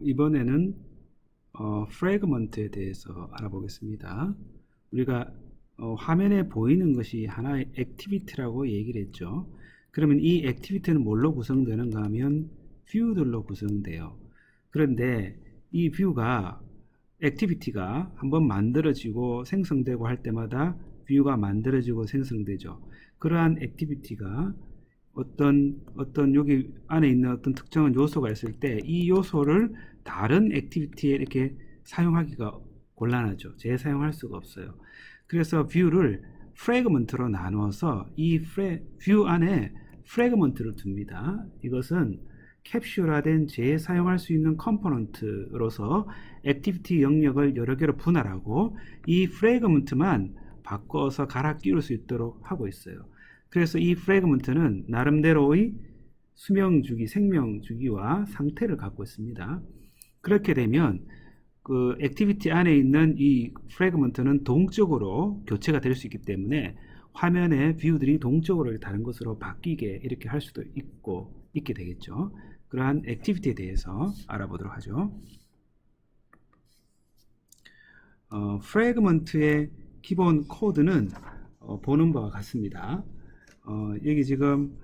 이번에는 프래그먼트에 대해서 알아보겠습니다. 우리가 화면에 보이는 것이 하나의 액티비티라고 얘기를 했죠. 그러면 이 액티비티는 뭘로 구성되는가 하면 뷰들로 구성돼요. 그런데 이 뷰가 액티비티가 한번 만들어지고 생성되고 할 때마다 뷰가 만들어지고 생성되죠. 그러한 액티비티가 어떤 여기 안에 있는 어떤 특정한 요소가 있을 때 이 요소를 다른 액티비티에 이렇게 사용하기가 곤란하죠. 재사용할 수가 없어요. 그래서 뷰를 프래그먼트로 나누어서 이 뷰 안에 프래그먼트를 둡니다. 이것은 캡슐화된 재사용할 수 있는 컴포넌트로서 액티비티 영역을 여러 개로 분할하고 이 프래그먼트만 바꿔서 갈아 끼울 수 있도록 하고 있어요. 그래서 이 프래그먼트는 나름대로의 수명주기, 생명주기와 상태를 갖고 있습니다. 그렇게 되면 그 액티비티 안에 있는 이 프래그먼트는 동적으로 교체가 될 수 있기 때문에 화면의 뷰들이 동적으로 다른 것으로 바뀌게 이렇게 할 수도 있게 되겠죠. 그러한 액티비티에 대해서 알아보도록 하죠. 프래그먼트의 기본 코드는 보는 바와 같습니다. 여기 지금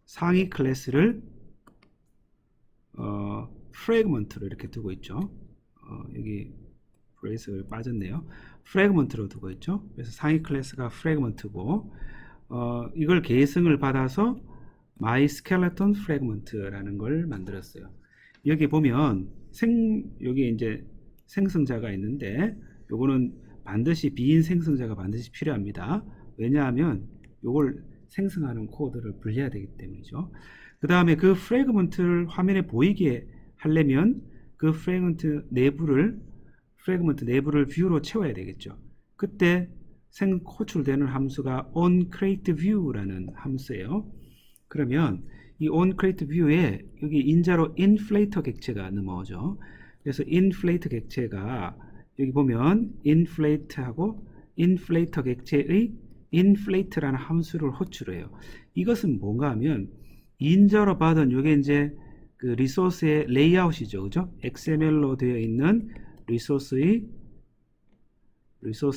상위 클래스를 프래그먼트로 이렇게 두고 있죠. 여기 브레이스가 빠졌네요. 프래그먼트로 두고 있죠. 그래서 상위 클래스가 프래그먼트고 이걸 계승을 받아서 My Skeleton Fragment라는 걸 만들었어요. 여기 보면 여기 이제 생성자가 있는데 요거는 반드시 비인 생성자가 반드시 필요합니다. 왜냐하면 요걸 생성하는 코드를 분리해야 되기 때문이죠. 그 다음에 그 프래그먼트를 화면에 보이게 하려면 그 프래그먼트 내부를 뷰로 채워야 되겠죠. 그때 호출되는 함수가 onCreateView라는 함수예요. 그러면 이 onCreateView에 여기 인자로 inflator 객체가 넘어오죠. 그래서 inflate 객체가 여기 보면 inflate하고 inflator 객체의 inflate라는 함수를 호출해요. 이것은 뭔가 하면 인자로 받은 이게 이제 그 리소스의 레이아웃이죠. 그죠? XML로 되어 있는 리소스에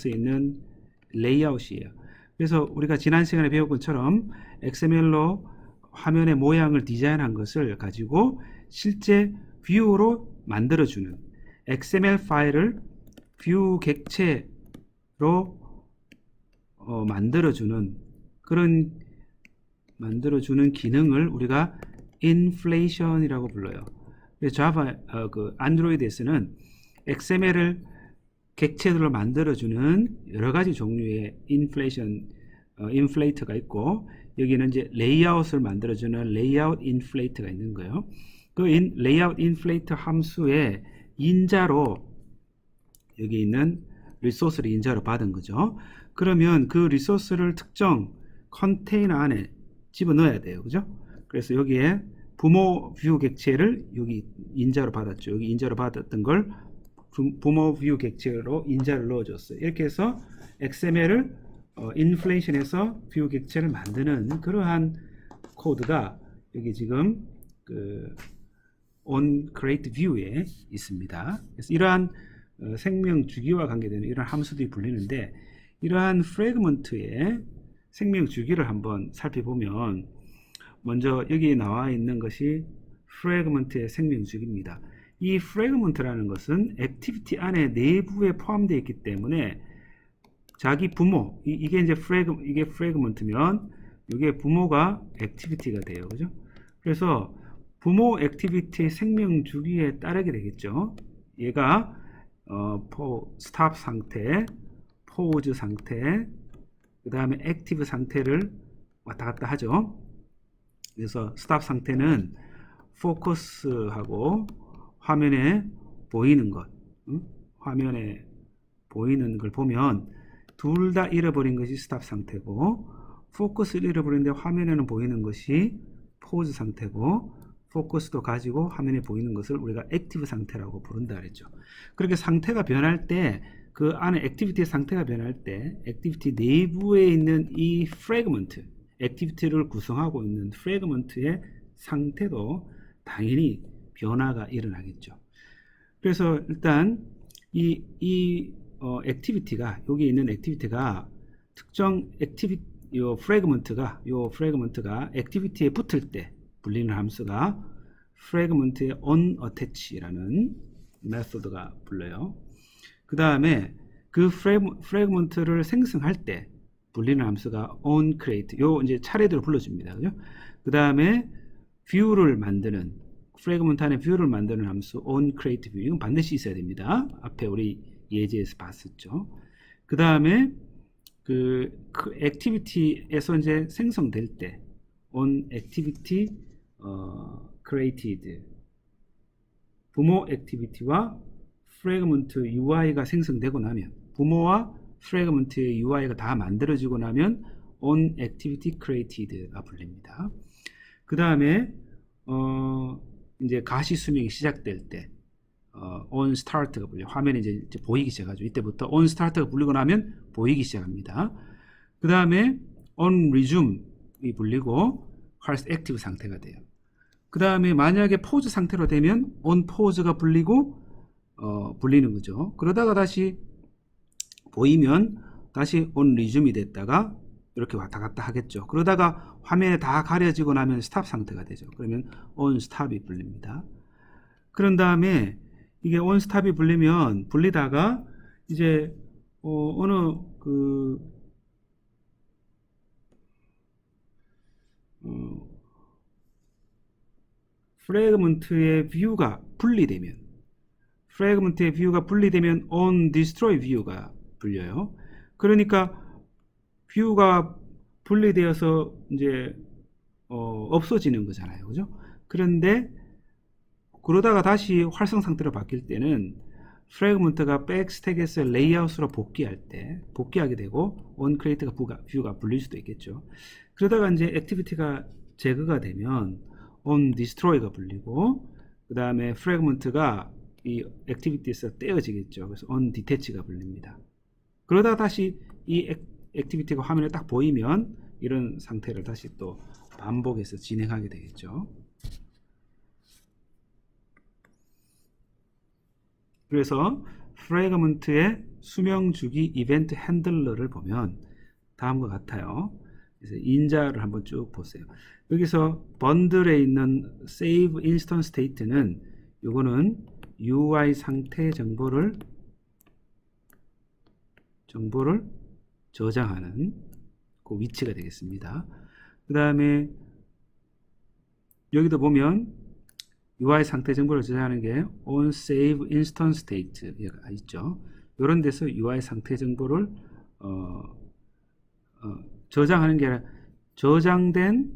있는 레이아웃이에요. 그래서 우리가 지난 시간에 배운 것처럼 XML로 화면의 모양을 디자인한 것을 가지고 실제 뷰로 만들어주는 XML 파일을 뷰 객체로 만들어주는 기능을 우리가 인플레이션이라고 불러요. 자바 안드로이드에서는 XML을 객체들로 만들어주는 여러 가지 종류의 인플레이터가 있고 여기는 이제 레이아웃을 만들어주는 레이아웃 인플레이터가 있는 거예요. 그 레이아웃 인플레이터 함수의 인자로 여기 있는 리소스를 인자로 받은 거죠. 그러면 그 리소스를 특정 컨테이너 안에 집어넣어야 돼요. 그죠? 그래서 여기에 부모 뷰 객체를 여기 인자로 받았죠. 여기 인자로 받았던 걸 부모 뷰 객체로 인자를 넣어줬어요. 이렇게 해서 XML을 인플레이션해서 뷰 객체를 만드는 그러한 코드가 여기 지금 그 onCreateView에 있습니다. 그래서 이러한 생명 주기와 관계되는 이런 함수들이 불리는데 이러한 프래그먼트의 생명 주기를 한번 살펴보면 먼저 여기 나와 있는 것이 프래그먼트의 생명 주기입니다. 이 프래그먼트라는 것은 액티비티 안에 내부에 포함되어 있기 때문에 자기 부모 이게 이제 이게 프래그먼트면 이게 부모가 액티비티가 돼요. 그죠? 그래서 부모 액티비티의 생명 주기에 따르게 되겠죠. 얘가 스탑 상태, 포즈 상태, 그 다음에 액티브 상태를 왔다 갔다 하죠. 그래서 스탑 상태는 포커스하고 화면에 보이는 것, 화면에 보이는 걸 보면 둘 다 잃어버린 것이 스탑 상태고 포커스를 잃어버리는데 화면에는 보이는 것이 포즈 상태고 포커스도 가지고 화면에 보이는 것을 우리가 액티브 상태라고 부른다 그랬죠. 그렇게 상태가 변할 때 그 안에 액티비티의 상태가 변할 때 액티비티 내부에 있는 이 프래그먼트 액티비티를 구성하고 있는 프래그먼트의 상태도 당연히 변화가 일어나겠죠. 그래서 일단 이 액티비티가 여기 있는 액티비티가 특정 액티비티 요 프래그먼트가 액티비티에 붙을 때 불리는 함수가 프래그먼트의 onAttach라는 메소드가 불려요. 그 다음에 그 프래그먼트를 생성할 때 불리는 함수가 onCreate. 요 이제 차례대로 불러줍니다. 그죠? 그 다음에 뷰를 만드는 프래그먼트 안에 뷰를 만드는 함수 onCreateView. 이건 반드시 있어야 됩니다. 앞에 우리 예제에서 봤었죠. 그 다음에 그 액티비티에서 이제 생성될 때 onActivity created 부모 액티비티와 프래그먼트 UI가 생성되고 나면 부모와 프래그먼트의 UI가 다 만들어지고 나면 onActivity created가 불립니다. 그 다음에 이제 가시 수명이 시작될 때 onStart가 불려요. 화면에 이제 보이기 시작하죠. 이때부터 onStart가 불리고 나면 보이기 시작합니다. 그 다음에 onResume이 불리고 활스 액티브 상태가 돼요. 그 다음에 만약에 포즈 상태로 되면 onPause가 불리고 불리는 거죠. 그러다가 다시 보이면 다시 onResume이 됐다가 이렇게 왔다 갔다 하겠죠. 그러다가 화면에 다 가려지고 나면 스탑 상태가 되죠. 그러면 onStop이 불립니다. 그런 다음에 이게 onStop이 불리다가 이제 어느 프래그먼트의 뷰가 분리되면 onDestroyView가 불려요. 그러니까 뷰가 분리되어서 이제 없어지는 거잖아요. 그죠? 그런데 그러다가 다시 활성 상태로 바뀔 때는 프래그먼트가 백스택에서 레이아웃으로 복귀하게 되고 onCreate가 뷰가 불릴 수도 있겠죠. 그러다가 이제 액티비티가 제거가 되면 onDestroy가 불리고 그 다음에 프래그먼트가 이 액티비티에서 떼어지겠죠. 그래서 onDetach가 불립니다. 그러다가 다시 이 액티비티가 화면에 딱 보이면 이런 상태를 다시 또 반복해서 진행하게 되겠죠. 그래서 프래그먼트의 수명 주기 이벤트 핸들러를 보면 다음과 같아요. 그래서 인자를 한번 쭉 보세요. 여기서 번들에 있는 save instance state는 요거는 UI 상태 정보를 저장하는 그 위치가 되겠습니다. 그 다음에 여기도 보면 UI 상태 정보를 저장하는 게 onSave instance state가 있죠. 이런 데서 UI 상태 정보를 저장하는 게 아니라 저장된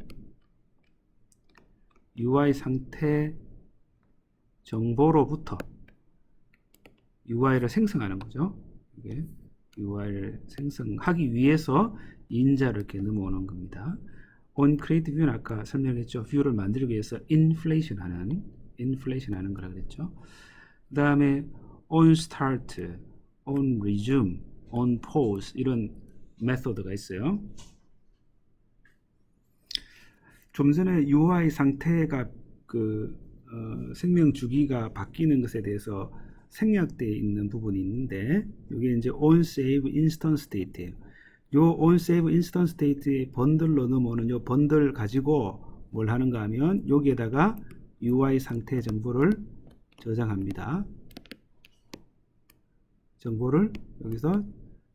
UI 상태 정보로부터 UI를 생성하는 거죠. 이게 UI를 생성하기 위해서 인자를 이렇게 넘어오는 겁니다. onCreateView는 아까 설명했죠. 뷰를 만들기 위해서 inflation 하는 거라 그랬죠. 그 다음에 onStart, onResume, onPause 이런 메소드가 있어요. 좀 전에 UI 상태가 생명 주기가 바뀌는 것에 대해서 생략되어 있는 부분이 있는데 이게 이제 onSave instance state예요. 요 onSave instance state의 번들로 넘어오는 요 번들 가지고 뭘 하는가 하면 여기에다가 UI 상태 정보를 저장합니다. 정보를 여기서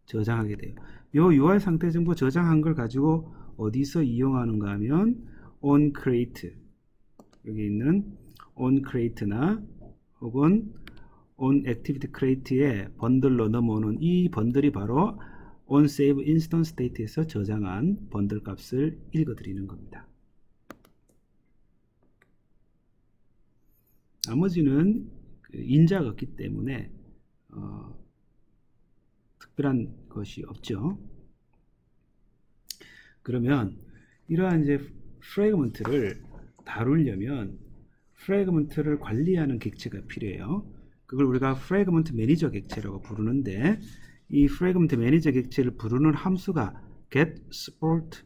저장하게 돼요. 요 UI 상태 정보 저장한 걸 가지고 어디서 이용하는가 하면 onCreate 여기 있는 onCreate나 혹은 onActivityCreate의 번들로 넘어오는 이 번들이 바로 onSave instance state에서 저장한 번들 값을 읽어드리는 겁니다. 나머지는 인자가 없기 때문에 특별한 것이 없죠. 그러면 이러한 이제 프래그먼트를 다루려면 프래그먼트를 관리하는 객체가 필요해요. 그걸 우리가 프래그먼트 매니저 객체라고 부르는데 이 프래그먼트 매니저 객체를 부르는 함수가 get support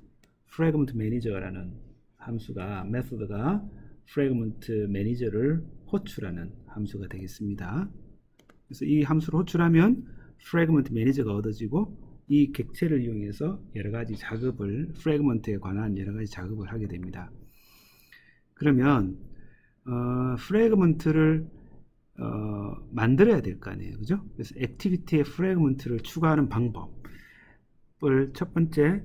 fragment manager라는 함수가 메소드가 프래그먼트 매니저를 호출하는 함수가 되겠습니다. 그래서 이 함수를 호출하면 프래그먼트 매니저가 얻어지고 이 객체를 이용해서 여러 가지 작업을 프래그먼트에 관한 여러 가지 작업을 하게 됩니다. 그러면 프래그먼트를 만들어야 될 거 아니에요, 그죠? 그래서 액티비티에 프래그먼트를 추가하는 방법을 첫 번째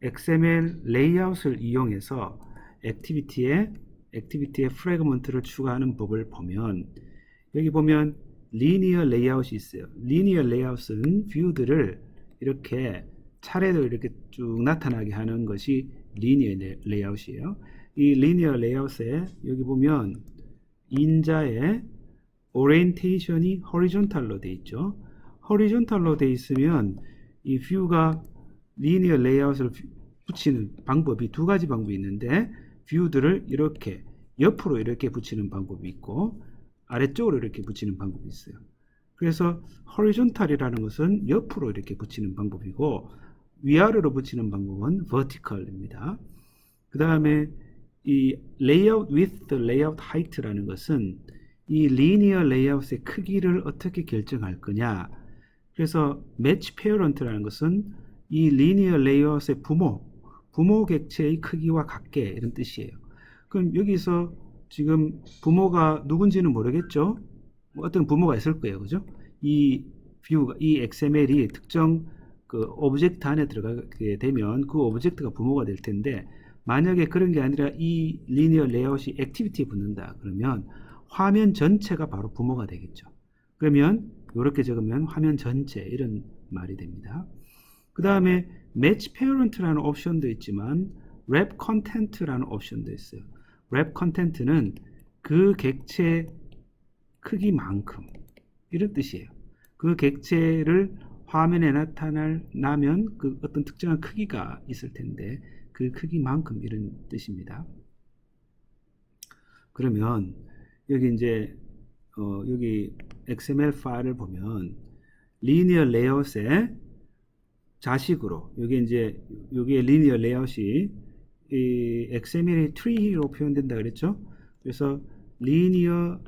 XML 레이아웃을 이용해서 액티비티에 프래그먼트를 추가하는 법을 보면 여기 보면 리니어 레이아웃이 있어요. 리니어 레이아웃은 뷰들을 이렇게 차례로 이렇게 쭉 나타나게 하는 것이 리니어 레이아웃이에요. 이 리니어 레이아웃에 여기 보면 인자의 오리엔테이션이 호리존탈로 돼 있죠. 호리존탈로 돼 있으면 이 뷰가 리니어 레이아웃을 붙이는 방법이 두 가지 방법이 있는데 뷰들을 이렇게 옆으로 이렇게 붙이는 방법이 있고 아래쪽으로 이렇게 붙이는 방법이 있어요. 그래서 horizontal이라는 것은 옆으로 이렇게 붙이는 방법이고 위아래로 붙이는 방법은 vertical입니다. 그 다음에 이 layout width, layout height라는 것은 이 linear layout의 크기를 어떻게 결정할 거냐. 그래서 match parent라는 것은 이 linear layout의 부모 객체의 크기와 같게 이런 뜻이에요. 그럼 여기서 지금 부모가 누군지는 모르겠죠? 어떤 부모가 있을 거예요, 그죠? 이 뷰가, 이 XML이 특정 그 오브젝트 안에 들어가게 되면 그 오브젝트가 부모가 될 텐데 만약에 그런 게 아니라 이 리니어 레이아웃이 액티비티에 붙는다 그러면 화면 전체가 바로 부모가 되겠죠. 그러면 이렇게 적으면 화면 전체 이런 말이 됩니다. 그 다음에 match parent라는 옵션도 있지만 wrap content라는 옵션도 있어요. wrap content는 그 객체 크기만큼 이런 뜻이에요. 그 객체를 화면에 나타나면 그 어떤 특정한 크기가 있을 텐데 그 크기만큼 이런 뜻입니다. 그러면 여기 이제 여기 XML 파일을 보면 리니어 레이아웃의 자식으로 여기에 리니어 레이아웃이 이 XML의 tree로 표현된다 그랬죠? 그래서 리니어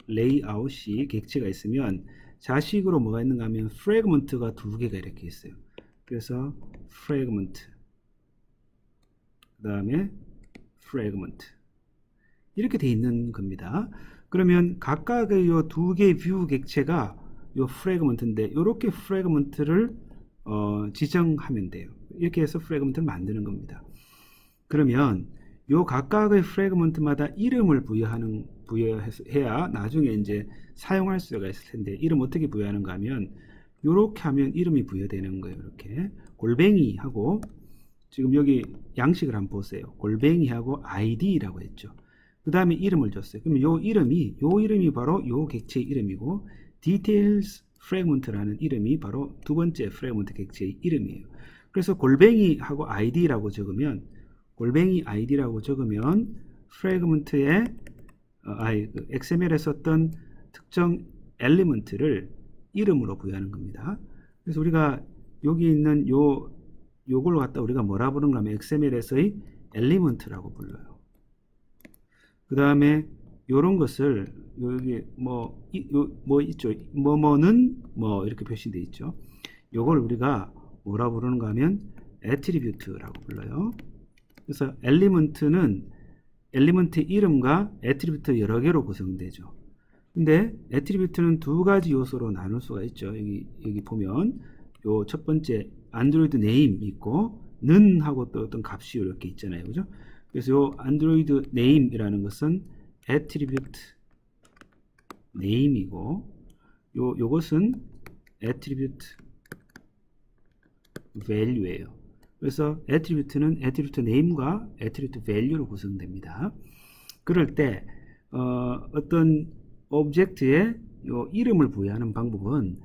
레이아웃이 객체가 있으면 자식으로 뭐가 있는가 하면 프래그먼트가 두 개가 이렇게 있어요. 그래서 프래그먼트 그 다음에 프래그먼트 이렇게 돼 있는 겁니다. 그러면 각각의 요 두 개의 뷰 객체가 요 프래그먼트인데 이렇게 프래그먼트를 지정하면 돼요. 이렇게 해서 프래그먼트를 만드는 겁니다. 그러면 요 각각의 프래그먼트마다 이름을 부여해야 나중에 이제 사용할 수가 있을 텐데 이름 어떻게 부여하는가 하면 요렇게 하면 이름이 부여되는 거예요. 이렇게 골뱅이하고 지금 여기 양식을 한번 보세요. 골뱅이하고 id라고 했죠. 그 다음에 이름을 줬어요. 그러면 요 이름이 바로 요 객체의 이름이고 details fragment라는 이름이 바로 두 번째 프래그먼트 객체의 이름이에요. 그래서 골뱅이하고 id라고 적으면 프래그먼트의 XML에 썼던 특정 엘리먼트를 이름으로 부여하는 겁니다. 그래서 우리가 여기 있는 요걸 갖다 우리가 뭐라 부르는가 하면 XML에서의 엘리먼트라고 불러요. 그 다음에 요런 것을 여기 있죠. 뭐는 이렇게 표시되어 있죠. 요걸 우리가 뭐라 부르는가 하면 애트리뷰트라고 불러요. 그래서 엘리먼트의 이름과 애트리뷰트 여러 개로 구성되죠. 근데 애트리뷰트는 두 가지 요소로 나눌 수가 있죠. 여기 보면 요 첫 번째 안드로이드 네임 있고 는 하고 또 어떤 값이 이렇게 있잖아요. 그죠? 그래서 요 안드로이드 네임이라는 것은 애트리뷰트 네임이고 요것은 애트리뷰트 value예요. 그래서 애트리뷰트는 애트리뷰트 네임과 애트리뷰트 value로 구성됩니다. 그럴 때 어떤 오브젝트에 요 이름을 부여하는 방법은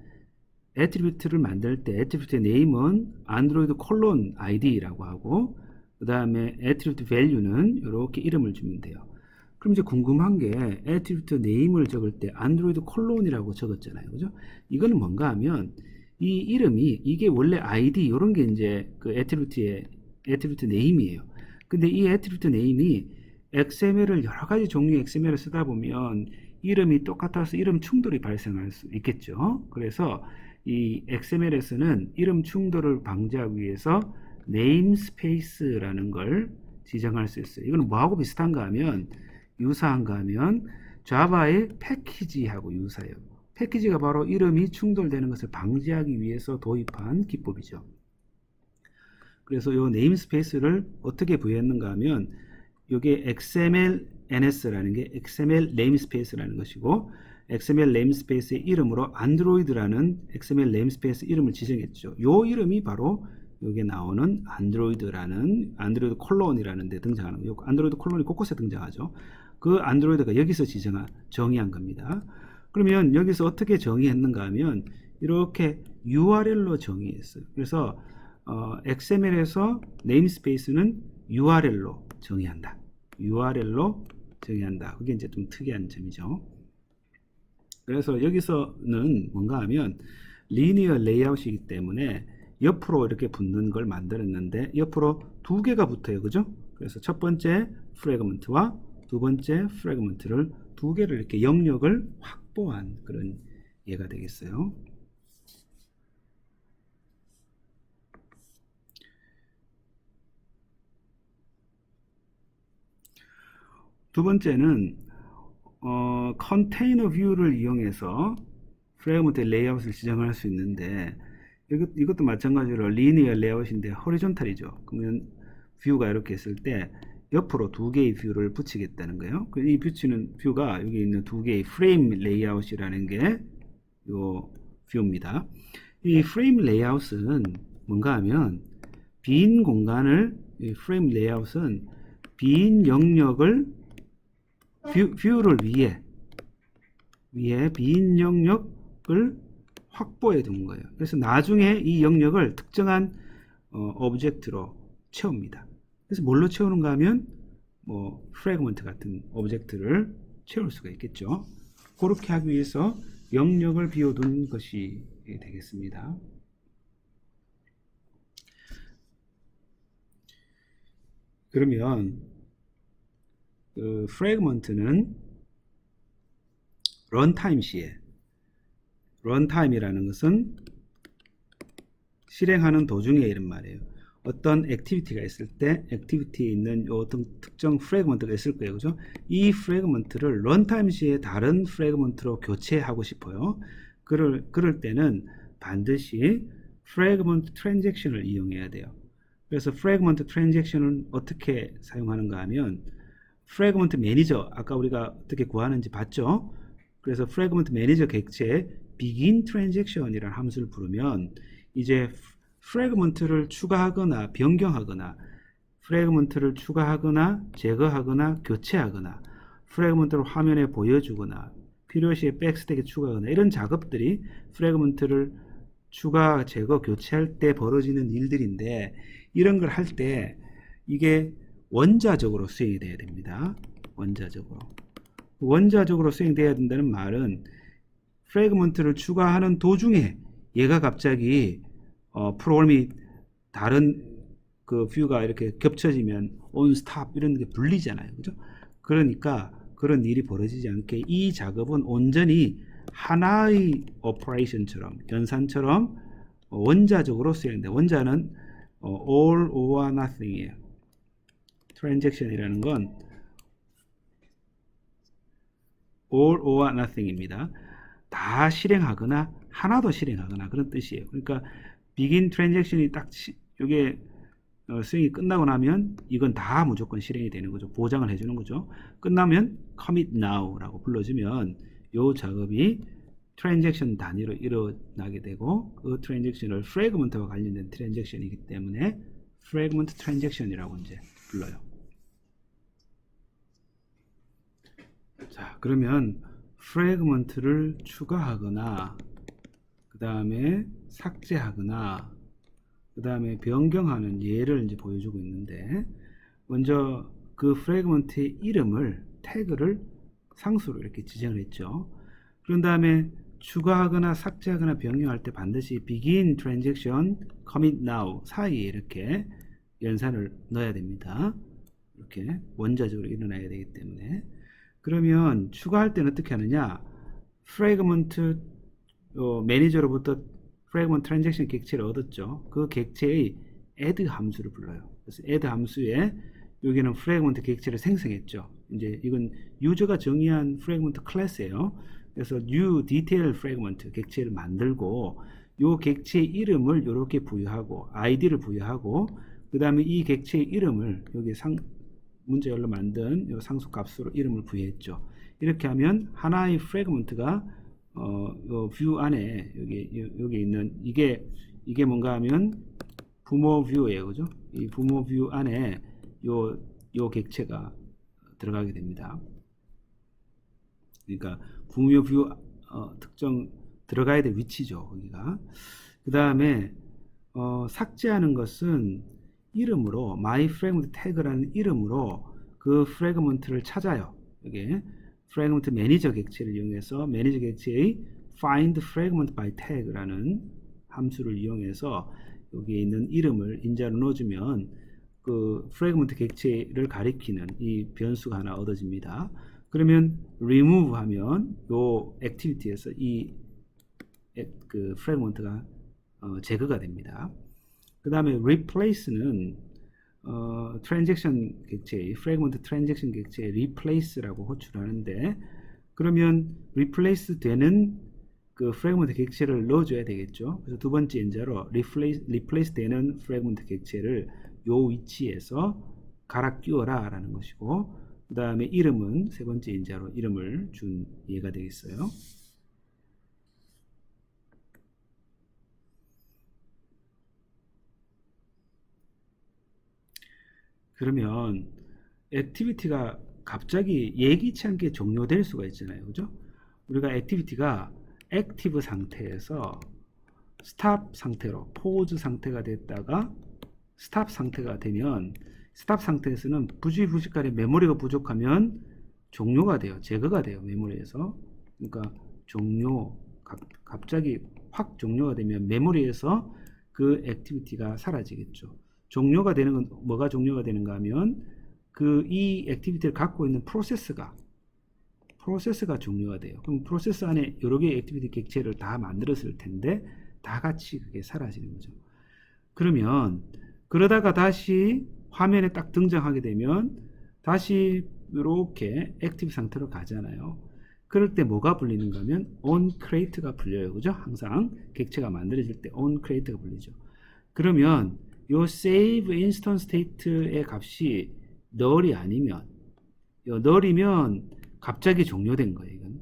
애트리뷰트를 만들 때 애트리뷰트 네임은 안드로이드 콜론 id라고 하고 그 다음에 애트리뷰트 value는 이렇게 이름을 주면 돼요. 그럼 이제 궁금한 게 애트리뷰트 네임을 적을 때 안드로이드 콜론이라고 적었잖아요. 그죠? 이거는 뭔가 하면 이 이름이 이게 원래 id 이런 게 이제 그 애트리뷰트 네임이에요. 근데 이 attribute name이 XML을 여러 가지 종류의 XML을 쓰다 보면 이름이 똑같아서 이름 충돌이 발생할 수 있겠죠. 그래서 이 XML에서는 이름 충돌을 방지하기 위해서 namespace라는 걸 지정할 수 있어요. 이건 뭐하고 비슷한가 하면, 유사한가 하면 자바의 패키지하고 유사해요. 패키지가 바로 이름이 충돌되는 것을 방지하기 위해서 도입한 기법이죠. 그래서 이 네임스페이스를 어떻게 부여했는가 하면, 이게 XML NS라는 게 XML 네임스페이스라는 것이고, XML 네임스페이스의 이름으로 안드로이드라는 XML 네임스페이스 이름을 지정했죠. 이 이름이 바로 여기에 나오는 안드로이드라는, 안드로이드 콜론이라는 데 등장하는 거예요. 안드로이드 콜론이 곳곳에 등장하죠. 그 안드로이드가 여기서 정의한 겁니다. 그러면 여기서 어떻게 정의했는가 하면 이렇게 URL로 정의했어요. 그래서 XML에서 네임스페이스는 URL로 정의한다. URL로 정의한다. 그게 이제 좀 특이한 점이죠. 그래서 여기서는 뭔가 하면 리니어 레이아웃이기 때문에 옆으로 이렇게 붙는 걸 만들었는데 옆으로 두 개가 붙어요. 그죠? 그래서 첫 번째 프래그먼트와 두 번째 프래그먼트를 두 개를 이렇게 영역을 확보한 그런 예가 되겠어요. 두 번째는 컨테이너 뷰를 이용해서 프래그먼트 레이아웃을 지정할 수 있는데, 이것도 마찬가지로 리니어 레이아웃인데 호리존탈이죠. 그러면 뷰가 이렇게 있을 때 옆으로 두 개의 뷰를 붙이겠다는 거예요. 이 붙이는 뷰가 여기 있는 두 개의 프레임 레이아웃이라는 게 요 뷰입니다. 이 프레임 레이아웃은 뭔가 하면 빈 공간을, 이 프레임 레이아웃은 빈 영역을 뷰를 위에 빈 영역을 확보해 둔 거예요. 그래서 나중에 이 영역을 특정한 오브젝트로 채웁니다. 그래서 뭘로 채우는가 하면 뭐 프래그먼트 같은 오브젝트를 채울 수가 있겠죠. 그렇게 하기 위해서 영역을 비워둔 것이 되겠습니다. 그러면 그 프래그먼트는 런타임 시에, 런타임이라는 것은 실행하는 도중에 이런 말이에요. 어떤 액티비티가 있을 때 액티비티에 있는 어떤 특정 프래그먼트가 있을 거예요. 그죠? 이 프래그먼트를 런타임 시에 다른 프래그먼트로 교체하고 싶어요. 그럴 때는 반드시 프래그먼트 트랜잭션을 이용해야 돼요. 그래서 프래그먼트 트랜잭션은 어떻게 사용하는가 하면, 프래그먼트 매니저, 아까 우리가 어떻게 구하는지 봤죠? 그래서 프래그먼트 매니저 객체에 begin transaction이라는 함수를 부르면 이제 프래그먼트를 추가하거나 변경하거나, 프래그먼트를 추가하거나 제거하거나 교체하거나, 프래그먼트를 화면에 보여주거나, 필요시에 백스택에 추가하거나, 이런 작업들이 프래그먼트를 추가, 제거, 교체할 때 벌어지는 일들인데, 이런 걸 할 때 이게 원자적으로 수행이 돼야 됩니다. 원자적으로 수행돼야 된다는 말은 프래그먼트를 추가하는 도중에 얘가 갑자기 프로그램이 다른 그 뷰가 이렇게 겹쳐지면 on, stop 이런 게 불리잖아요. 그죠? 그러니까 그런 일이 벌어지지 않게 이 작업은 온전히 하나의 오퍼레이션처럼, 연산처럼 원자적으로 수행돼. 원자는 all or nothing이에요. 트랜잭션이라는 건 all or nothing입니다. 다 실행하거나 하나도 실행하거나 그런 뜻이에요. 그러니까 begin transaction이 딱 이게 수행이 끝나고 나면 이건 다 무조건 실행이 되는 거죠. 보장을 해주는 거죠. 끝나면 commit now라고 불러주면 이 작업이 트랜잭션 단위로 일어나게 되고, 그 트랜잭션을 프래그먼트와 관련된 트랜잭션이기 때문에 프래그먼트 트랜잭션이라고 이제 불러요. 자, 그러면 프래그먼트를 추가하거나 그 다음에 삭제하거나 그 다음에 변경하는 예를 이제 보여주고 있는데, 먼저 그 프래그먼트의 이름을, 태그를 상수로 이렇게 지정을 했죠. 그런 다음에 추가하거나 삭제하거나 변경할 때 반드시 begin transaction, commit now 사이에 이렇게 연산을 넣어야 됩니다. 이렇게 원자적으로 일어나야 되기 때문에. 그러면 추가할 때는 어떻게 하느냐? 프래그먼트 매니저로부터 프래그먼트 트랜잭션 객체를 얻었죠. 그 객체의 add 함수를 불러요. 그래서 add 함수에 여기는 프래그먼트 객체를 생성했죠. 이제 이건 유저가 정의한 프래그먼트 클래스예요. 그래서 new detail fragment 객체를 만들고 요 객체의 이름을 이렇게 부여하고 id를 부여하고 그 다음에 이 객체의 이름을 여기 문자열로 만든 요 상수값으로 이름을 부여했죠. 이렇게 하면 하나의 프래그먼트가 요 뷰 안에 여기 있는 이게 뭔가 하면 부모 뷰예요, 그죠? 이 부모 뷰 안에 요 객체가 들어가게 됩니다. 그러니까 부모 뷰 특정 들어가야 될 위치죠, 거기가. 그 다음에 삭제하는 것은 이름으로 my fragment tag라는 이름으로 그 프래그먼트를 찾아요. 여기 프래그먼트 매니저 객체를 이용해서 매니저 객체의 find fragment by tag라는 함수를 이용해서 여기에 있는 이름을 인자로 넣어주면 그 프래그먼트 객체를 가리키는 이 변수가 하나 얻어집니다. 그러면 remove 하면 요 액티비티에서 그 프래그먼트가 제거가 됩니다. 그 다음에 replace는 트랜잭션 객체의 프래그먼트 트랜잭션 객체의 replace라고 호출하는데, 그러면 replace 되는 그 프래그먼트 객체를 넣어줘야 되겠죠. 그래서 두 번째 인자로 replace 되는 프래그먼트 객체를 요 위치에서 갈아 끼워라 라는 것이고, 그 다음에 이름은 세 번째 인자로 이름을 준 예가 되겠어요. 그러면 액티비티가 갑자기 예기치 않게 종료될 수가 있잖아요, 그죠? 우리가 액티비티가 액티브 상태에서 스탑 상태로 포즈 상태가 됐다가 스탑 상태가 되면, 스탑 상태에서는 부지간에 메모리가 부족하면 종료가 돼요. 제거가 돼요, 메모리에서. 그러니까 갑자기 확 종료가 되면 메모리에서 그 액티비티가 사라지겠죠. 종료가 되는 건 뭐가 종료가 되는가 하면 이 액티비티를 갖고 있는 프로세스가 종료가 돼요. 그럼 프로세스 안에 여러 개의 액티비티 객체를 다 만들었을 텐데 다 같이 그게 사라지는 거죠. 그러면 그러다가 다시 화면에 딱 등장하게 되면 다시 이렇게 액티브 상태로 가잖아요. 그럴 때 뭐가 불리는가 하면 onCreate가 불려요, 그죠? 항상 객체가 만들어질 때 onCreate가 불리죠. 그러면 요 save instance state의 값이 null이 아니면, null이면 갑자기 종료된 거예요. 이건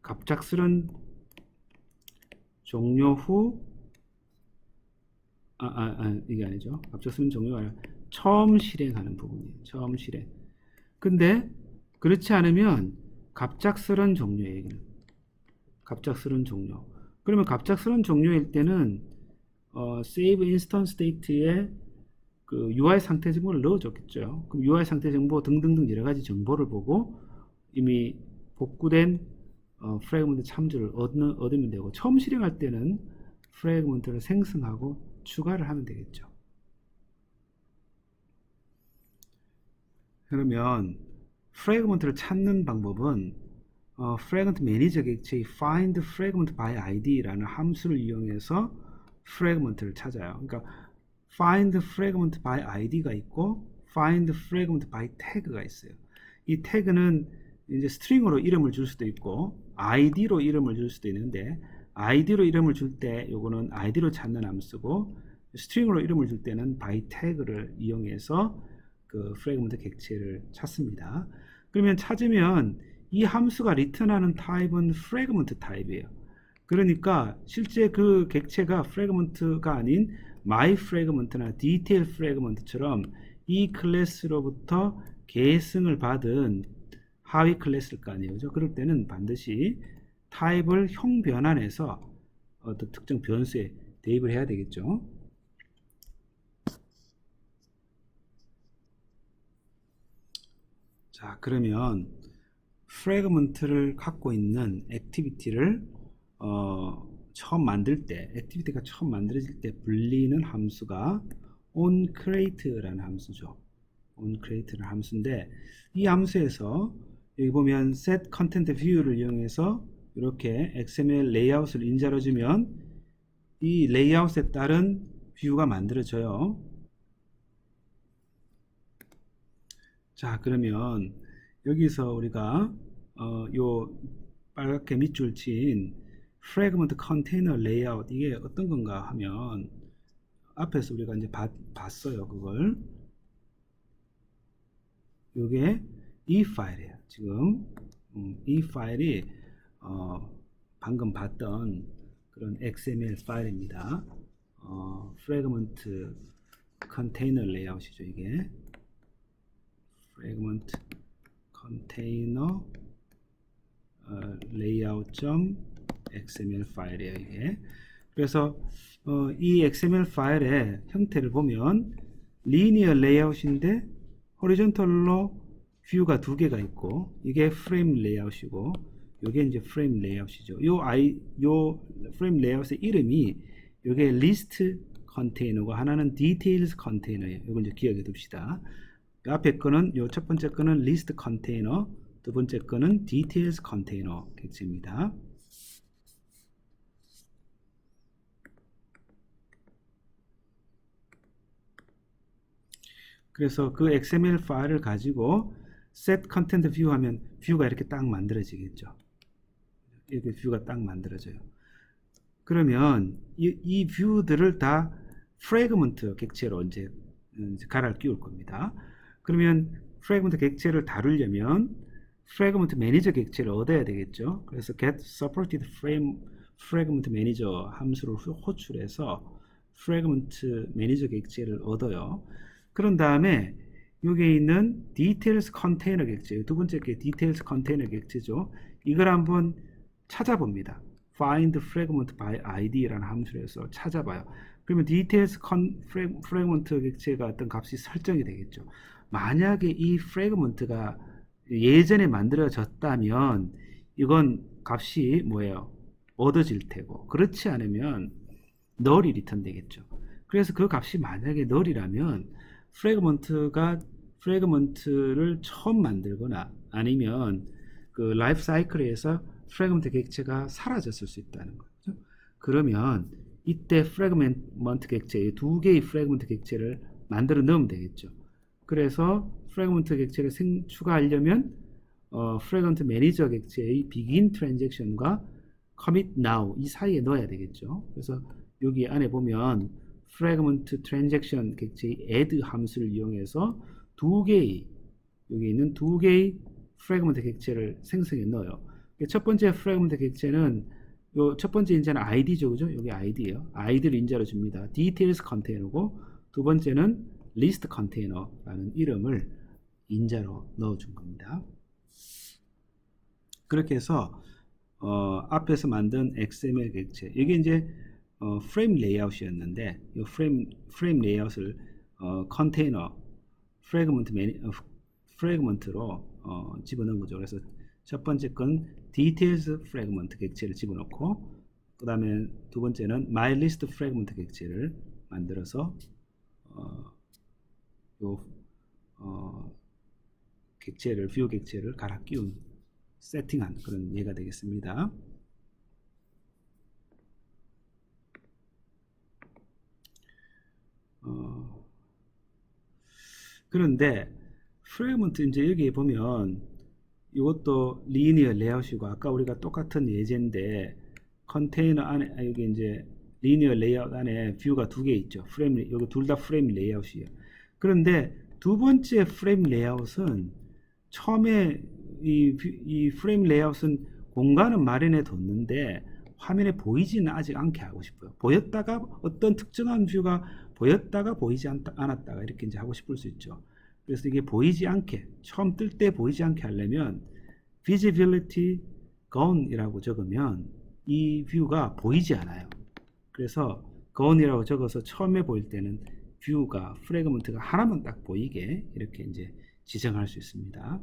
갑작스런 종료 후 이게 아니죠. 갑작스런 종료가 아니라 처음 실행하는 부분이에요. 처음 실행. 근데 그렇지 않으면 갑작스런 종료예요. 이거는 갑작스런 종료. 그러면 갑작스런 종료일 때는 save instance state에 그 UI 상태 정보를 넣어줬겠죠. 그럼 UI 상태 정보 등등등 여러 가지 정보를 보고 이미 복구된 프래그먼트 참조를 얻으면 되고, 처음 실행할 때는 프래그먼트를 생성하고 추가를 하면 되겠죠. 그러면 프래그먼트를 찾는 방법은 프래그먼트 매니저 객체의 find fragment by id라는 함수를 이용해서 프래그먼트를 찾아요. 그러니까 find fragment by id가 있고 find fragment by tag가 있어요. 이 태그는 이제 스트링으로 이름을 줄 수도 있고 id로 이름을 줄 수도 있는데, id로 이름을 줄 때 요거는 id로 찾는 함수고, 스트링으로 이름을 줄 때는 by tag를 이용해서 그 프래그먼트 객체를 찾습니다. 그러면 찾으면 이 함수가 리턴하는 타입은 프래그먼트 타입이에요. 그러니까 실제 그 객체가 프래그먼트가 아닌 my fragment나 detail fragment처럼 이 클래스로부터 계승을 받은 하위 클래스일 거 아니에요, 그죠? 그럴 때는 반드시 타입을 형 변환해서 어떤 특정 변수에 대입을 해야 되겠죠. 자, 그러면 프래그먼트를 갖고 있는 액티비티를 처음 만들 때, 액티비티가 처음 만들어질 때 불리는 함수가 onCreate라는 함수죠. on create는 함수인데 이 함수에서 여기 보면 set content view를 이용해서 이렇게 XML 레이아웃을 인자로 주면 이 레이아웃에 따른 뷰가 만들어져요. 자, 그러면 여기서 우리가 요 빨갛게 밑줄 친 프래그먼트 컨테이너 레이아웃 이게 어떤 건가 하면 앞에서 우리가 이제 봤어요. 그걸 요게 이 파일이에요. 지금 이 파일이 방금 봤던 그런 XML 파일입니다. 프래그먼트 컨테이너 레이아웃이죠. 이게 프래그먼트 컨테이너 layout.xml 파일이에요. 이게 그래서 이 XML 파일의 형태를 보면 리니어 레이아웃인데 호리존털로 뷰가 두 개가 있고 이게 프레임 레이아웃이고 이게 이제 프레임 레이아웃이죠. 요 프레임 레이아웃의 이름이 이게 리스트 컨테이너고 하나는 디테일스 컨테이너예요. 이걸 이제 기억해 둡시다. 그 앞에 거는 요 첫 번째 거는 리스트 컨테이너, 두 번째 거는 디테일스 컨테이너 객체입니다. 그래서 그 XML 파일을 가지고 set content view 하면 뷰가 이렇게 딱 만들어지겠죠. 이렇게 뷰가 딱 만들어져요. 그러면 이 뷰들을 다 프래그먼트 객체로 이제 갈아 끼울 겁니다. 그러면 프래그먼트 객체를 다루려면 프래그먼트 매니저 객체를 얻어야 되겠죠. 그래서 get supported fragment manager 함수를 호출해서 프래그먼트 매니저 객체를 얻어요. 그런 다음에 여기에 있는 details container 객체, 두 번째 게 details container 객체죠. 이걸 한번 찾아봅니다. find fragment by id라는 함수를 해서 찾아봐요. 그러면 details fragment 객체가 어떤 값이 설정이 되겠죠. 만약에 이 fragment가 예전에 만들어졌다면 이건 값이 뭐예요? 얻어질 테고, 그렇지 않으면 null이 리턴 되겠죠. 그래서 그 값이 만약에 null이라면 프래그먼트를 처음 만들거나 아니면 그 라이프 사이클에서 프래그먼트 객체가 사라졌을 수 있다는 거죠. 그러면 이때 프래그먼트 객체, 두 개의 프래그먼트 객체를 만들어 넣으면 되겠죠. 그래서 프래그먼트 객체를 추가하려면 프래그먼트 매니저 객체의 begin transaction과 commit now 이 사이에 넣어야 되겠죠. 그래서 여기 안에 보면 프래그먼트 트랜잭션 객체의 add 함수를 이용해서 여기 있는 두 개의 프래그먼트 객체를 생성해 넣어요. 첫 번째 프래그먼트 객체는 요 첫 번째 인자는 id죠, 그죠? 여기 id예요. id를 인자로 줍니다. details 컨테이너고 두 번째는 list 컨테이너라는 이름을 인자로 넣어준 겁니다. 그렇게 해서 앞에서 만든 XML 객체 이게 이제 프레임 레이아웃이었는데 이 프레임 레이아웃을 컨테이너 프래그먼트로 집어넣은 거죠. 그래서 첫 번째 건 details 프래그먼트 객체를 집어넣고 그 다음에 두 번째는 my list 프래그먼트 객체를 만들어서 뷰 객체를 갈아 끼운 세팅한 그런 예가 되겠습니다. 그런데 프래그먼트 이제 여기 보면 이것도 리니어 레이아웃이고 아까 우리가 똑같은 예제인데 컨테이너 안에 여기 이제 리니어 레이아웃 안에 뷰가 두 개 있죠. 여기 둘 다 프레임 레이아웃이에요. 그런데 두 번째 프레임 레이아웃은 처음에 이 프레임 레이아웃은 공간은 마련해 뒀는데 화면에 보이지는 아직 않게 하고 싶어요. 보였다가 어떤 특정한 뷰가 보였다가 보이지 않았다가 이렇게 이제 하고 싶을 수 있죠. 그래서 이게 보이지 않게 처음 뜰 때 보이지 않게 하려면 visibility gone이라고 적으면 이 뷰가 보이지 않아요. 그래서 gone이라고 적어서 처음에 보일 때는 뷰가 프래그먼트가 하나만 딱 보이게 이렇게 이제 지정할 수 있습니다.